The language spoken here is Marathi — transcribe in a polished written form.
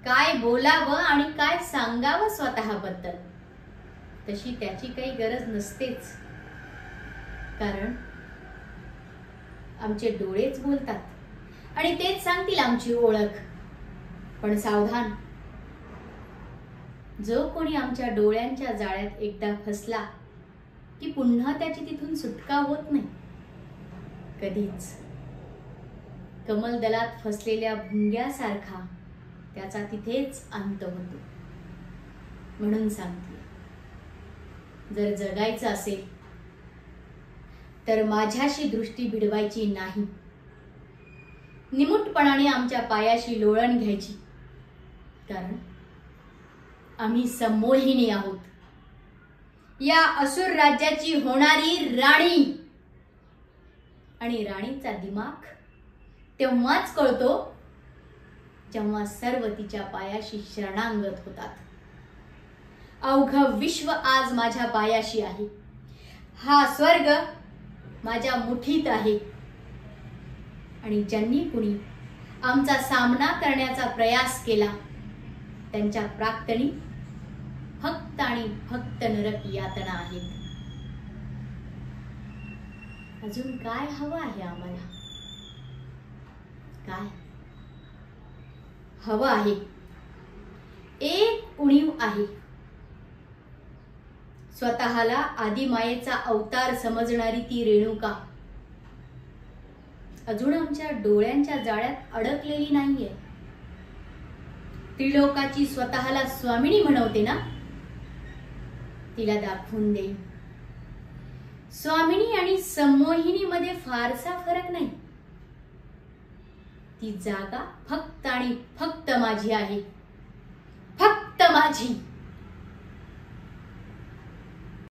काय बोलावं आणि काय सांगावं स्वतःबद्दल तशी त्याची काही गरज नसतेच, कारण आमचे डोळेच बोलतात आणि तेच सांगतील आमची ओळख. पण सावधान, जो कोणी आमच्या डोळ्यांच्या जाळ्यात एकदा फसला की पुन्हा त्याची तिथून सुटका होत नाही कधीच. कमलदलात फसलेल्या भुंग्यासारखा त्याचा तिथेच अंत होतो. म्हणून सांगते, जर जगायचं असेल तर माझ्याशी दृष्टी भिडवायची नाही. निमुटपणाने आमच्या पायाशी लोळण घ्यायची, कारण आम्ही संमोहिनी आहोत, या असुर राज्याची होणारी राणी. आणि राणीचा दिमाग तेव्हाच कळतो जेव्हा सर्व तिच्या पायाशी शरणागत होतात. अवघं विश्व आज माझ्या पायाशी आहे. हा स्वर्ग माझ्या मुठीत आहे. आणि ज्यांनी कुणी आमचा सामना करण्याचा प्रयास केला त्यांच्या प्राक्तनी फक्त आणि फक्त नरक यातना आहेत. अजून काय हवं आहे आम्हाला? काय हवं आहे? एक उणीव आहे. स्वतःला आदिमायेचा अवतार समजणारी ती रेणुका अजून आमच्या डोळ्यांच्या जाळ्यात अडकलेली नाहीये. त्रिलोकाची स्वतःला स्वामिनी म्हणवते ना, तिला दाखवून देईन. स्वामिनी आणि संमोहिनी मध्ये फारसा फरक नाही. ती जागा फक्त आणि फक्त माझी आहे, फक्त माझी.